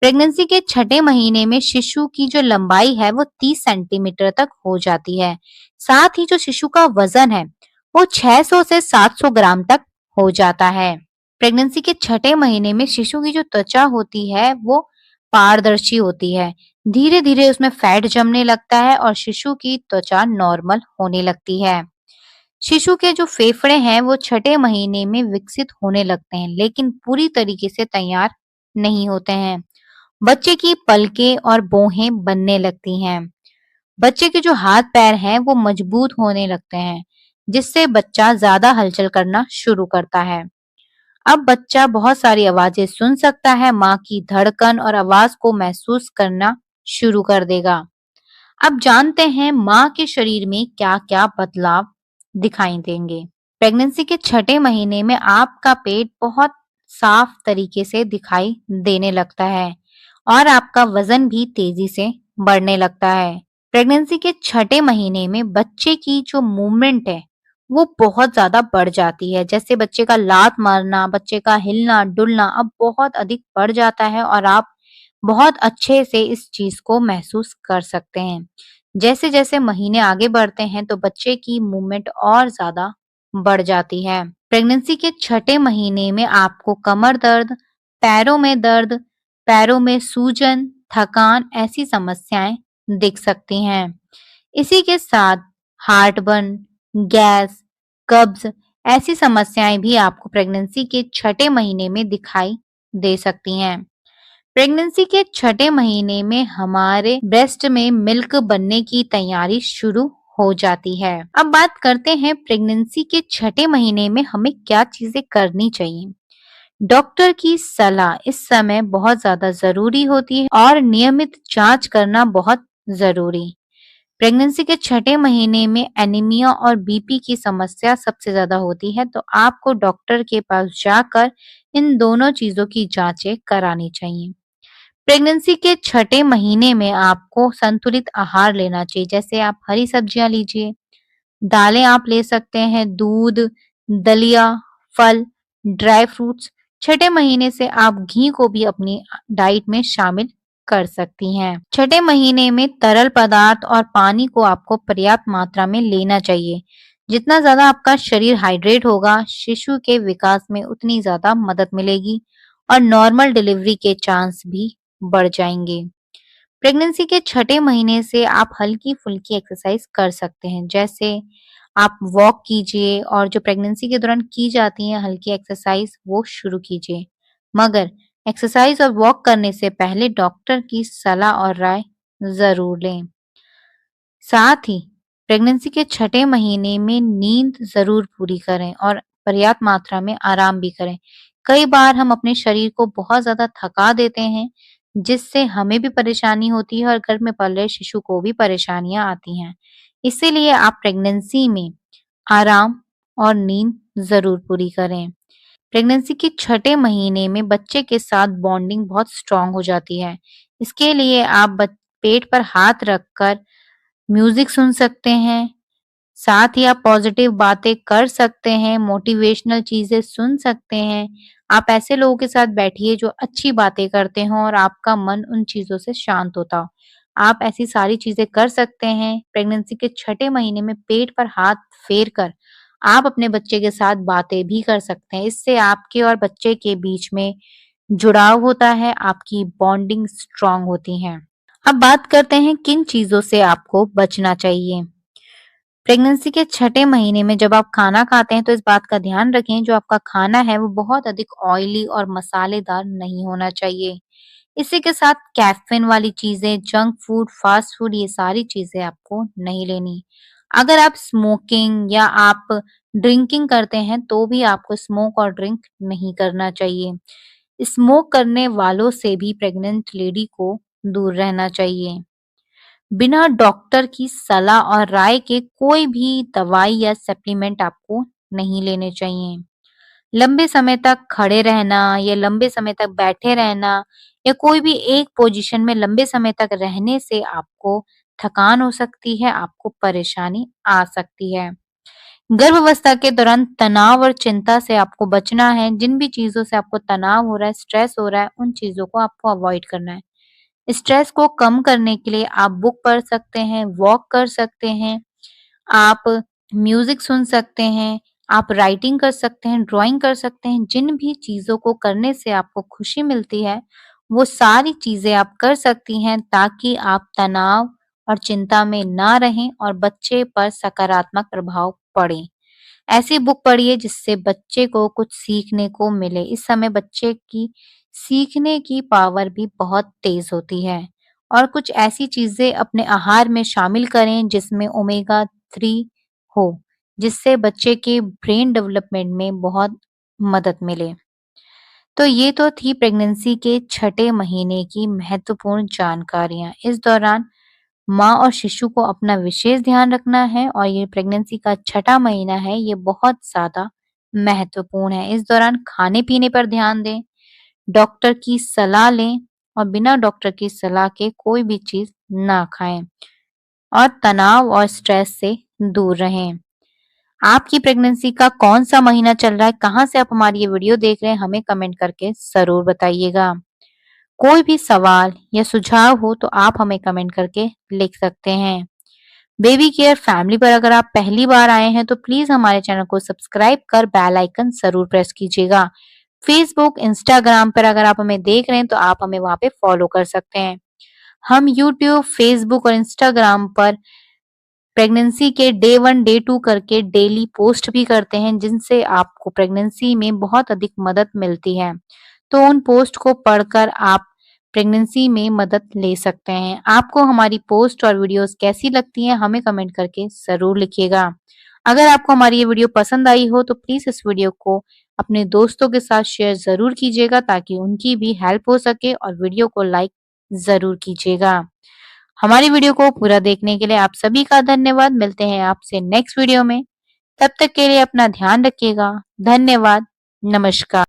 Pregnancy के छठे महीने में शिशु की जो लंबाई है वो 30 सेंटीमीटर तक हो जाती है। साथ ही जो शिशु का वजन है वो 600 से 700 ग्राम तक हो जाता है। प्रेगनेंसी के छठे महीने में शिशु की जो त्वचा होती है वो पारदर्शी होती है। धीरे धीरे उसमें फैट जमने लगता है और शिशु की त्वचा नॉर्मल होने लगती है। शिशु के जो फेफड़े हैं वो छठे महीने में विकसित होने लगते हैं, लेकिन पूरी तरीके से तैयार नहीं होते हैं। बच्चे की पलकें और भौहें बनने लगती हैं। बच्चे के जो हाथ पैर हैं वो मजबूत होने लगते हैं, जिससे बच्चा ज्यादा हलचल करना शुरू करता है। अब बच्चा बहुत सारी आवाजें सुन सकता है, माँ की धड़कन और आवाज को महसूस करना शुरू कर देगा। अब जानते हैं माँ के शरीर में क्या-क्या बदलाव दिखाई देंगे। प्रेगनेंसी के छठे महीने में आपका पेट बहुत साफ तरीके से दिखाई देने लगता है और आपका वजन भी तेजी से बढ़ने लगता है। प्रेगनेंसी के छठे महीने में बच्चे की जो मूवमेंट है वो बहुत ज्यादा बढ़ जाती है। जैसे बच्चे का लात मारना, बच्चे का हिलना डुलना अब बहुत अधिक बढ़ जाता है और आप बहुत अच्छे से इस चीज को महसूस कर सकते हैं। जैसे जैसे महीने आगे बढ़ते हैं तो बच्चे की मूवमेंट और ज्यादा बढ़ जाती है। प्रेगनेंसी के छठे महीने में आपको कमर दर्द, पैरों में दर्द, पैरों में सूजन, थकान ऐसी समस्याएं दिख सकती हैं। इसी के साथ हार्टबर्न, गैस, कब्ज ऐसी समस्याएं भी आपको प्रेगनेंसी के छठे महीने में दिखाई दे सकती हैं। प्रेगनेंसी के छठे महीने में हमारे ब्रेस्ट में मिल्क बनने की तैयारी शुरू हो जाती है। अब बात करते हैं प्रेगनेंसी के छठे महीने में हमें क्या चीजें करनी चाहिए। डॉक्टर की सलाह इस समय बहुत ज्यादा जरूरी होती है और नियमित जांच करना बहुत जरूरी। प्रेगनेंसी के छठे महीने में एनीमिया और बीपी की समस्या सबसे ज्यादा होती है, तो आपको डॉक्टर के पास जाकर इन दोनों चीजों की जांचें करानी चाहिए। प्रेगनेंसी के छठे महीने में आपको संतुलित आहार लेना चाहिए। जैसे आप हरी सब्जियां लीजिए, दालें आप ले सकते हैं, दूध, दलिया, फल, ड्राई फ्रूट्स। छठे महीने से आप घी को भी अपनी डाइट में शामिल कर सकती हैं। छठे महीने में तरल पदार्थ और पानी को आपको पर्याप्त मात्रा में लेना चाहिए। जितना ज्यादा आपका शरीर हाइड्रेट होगा, शिशु के विकास में उतनी ज्यादा मदद मिलेगी और नॉर्मल डिलीवरी के चांस भी बढ़ जाएंगे। प्रेगनेंसी के छठे महीने से आप हल्की-फुल्की एक्सरसाइज कर सकते हैं। जैसे आप वॉक कीजिए और जो प्रेगनेंसी के दौरान की जाती हैं हल्की एक्सरसाइज वो शुरू कीजिए। मगर एक्सरसाइज और वॉक करने से पहले डॉक्टर की सलाह और राय ज़रूर लें। साथ ही प्रेगनेंसी के छठे महीने में नींद ज़रूर पूरी करें और पर्याप्त मात्रा में आराम भी करें। कई बार हम अपने शरीर को बहुत ज़्यादा थका देते हैं, जिससे हमें भी परेशानी होती है और घर में पल रहे शिशु को भी परेशानियाँ आती हैं। इसीलिए आप प्रेगनेंसी में आराम और नींद ज़रूर पूरी करें। प्रेगनेंसी के छठे महीने में बच्चे के साथ बॉन्डिंग बहुत स्ट्रॉन्ग हो जाती है। इसके लिए आप पेट पर हाथ रखकर म्यूजिक सुन सकते हैं, साथ ही आप पॉजिटिव बातें कर सकते हैं, मोटिवेशनल चीजें सुन सकते हैं। आप ऐसे लोगों के साथ बैठिए जो अच्छी बातें करते हों और आपका मन उन चीजों से शांत होता हो। आप ऐसी सारी चीजें कर सकते हैं। प्रेगनेंसी के छठे महीने में पेट पर हाथ फेर कर आप अपने बच्चे के साथ बातें भी कर सकते हैं। इससे आपके और बच्चे के बीच में जुड़ाव होता है, आपकी बॉन्डिंग स्ट्रांग होती है। अब बात करते हैं किन चीजों से आपको बचना चाहिए। प्रेगनेंसी के छठे महीने में जब आप खाना खाते हैं तो इस बात का ध्यान रखें जो आपका खाना है वो बहुत अधिक ऑयली और मसालेदार नहीं होना चाहिए। इसी के साथ कैफीन वाली चीजें, जंक फूड, फास्ट फूड ये सारी चीजें आपको नहीं लेनी। अगर आप स्मोकिंग या आप ड्रिंकिंग करते हैं तो भी आपको स्मोक और ड्रिंक नहीं करना चाहिए। स्मोक करने वालों से भी प्रेग्नेंट लेडी को दूर रहना चाहिए। बिना डॉक्टर की सलाह और राय के कोई भी दवाई या सप्लीमेंट आपको नहीं लेने चाहिए। लंबे समय तक खड़े रहना या लंबे समय तक बैठे रहना या कोई भी एक पोजीशन में लंबे समय तक रहने से आपको थकान हो सकती है, आपको परेशानी आ सकती है। गर्भावस्था के दौरान तनाव और चिंता से आपको बचना है। जिन भी चीज़ों से आपको तनाव हो रहा है, स्ट्रेस हो रहा है, उन चीज़ों को आपको अवॉइड करना है। स्ट्रेस को कम करने के लिए आप बुक पढ़ सकते हैं, वॉक कर सकते हैं, आप म्यूज़िक सुन सकते हैं, आप राइटिंग कर सकते हैं, ड्राइंग कर सकते हैं। जिन भी चीज़ों को करने से आपको खुशी मिलती है, वो सारी चीज़ें आप कर सकती हैं ताकि आप तनाव और चिंता में ना रहें और बच्चे पर सकारात्मक प्रभाव पड़े। ऐसी बुक पढ़िए जिससे बच्चे को कुछ सीखने को मिले। इस समय बच्चे की सीखने की पावर भी बहुत तेज़ होती है। और कुछ ऐसी चीज़ें अपने आहार में शामिल करें जिसमें ओमेगा 3 हो, जिससे बच्चे के ब्रेन डेवलपमेंट में बहुत मदद मिले। तो ये तो थी प्रेगनेंसी के छठे महीने की महत्वपूर्ण जानकारियाँ। इस दौरान माँ और शिशु को अपना विशेष ध्यान रखना है और ये प्रेगनेंसी का छठा महीना है, ये बहुत ज़्यादा महत्वपूर्ण है। इस दौरान खाने-पीने पर ध्यान दें, डॉक्टर की सलाह लें और बिना डॉक्टर की सलाह के कोई भी चीज़ ना खाएँ और तनाव और स्ट्रेस से दूर रहें। आपकी प्रेगनेंसी का कौन-सा महीना चल रहा है? कहाँ से आप हमारी ये वीडियो देख रहे हैं? हमें कमेंट करके ज़रूर बताइएगा। कोई भी सवाल या सुझाव हो तो आप हमें कमेंट करके लिख सकते हैं। बेबी केयर फैमिली पर अगर आप पहली बार आए हैं तो प्लीज हमारे चैनल को सब्सक्राइब कर बेल आइकन जरूर प्रेस कीजिएगा। फेसबुक, इंस्टाग्राम पर अगर आप हमें देख रहे हैं तो आप हमें वहां पे फॉलो कर सकते हैं। हम यूट्यूब, फेसबुक और इंस्टाग्राम पर प्रेगनेंसी के डे 1, डे 2 करके डेली पोस्ट भी करते हैं जिनसे आपको प्रेगनेंसी में बहुत अधिक मदद मिलती है। तो उन पोस्ट को पढ़कर आप प्रेगनेंसी में मदद ले सकते हैं। आपको हमारी पोस्ट और वीडियोस कैसी लगती हैं हमें कमेंट करके ज़रूर लिखिएगा। अगर आपको हमारी ये वीडियो पसंद आई हो तो प्लीज़ इस वीडियो को अपने दोस्तों के साथ शेयर ज़रूर कीजिएगा ताकि उनकी भी हेल्प हो सके और वीडियो को लाइक ज़रूर कीजिएगा। हमारी वीडियो को पूरा देखने के लिए आप सभी का धन्यवाद। मिलते हैं आपसे नेक्स्ट वीडियो में। तब तक के लिए अपना ध्यान रखिएगा। धन्यवाद। नमस्कार।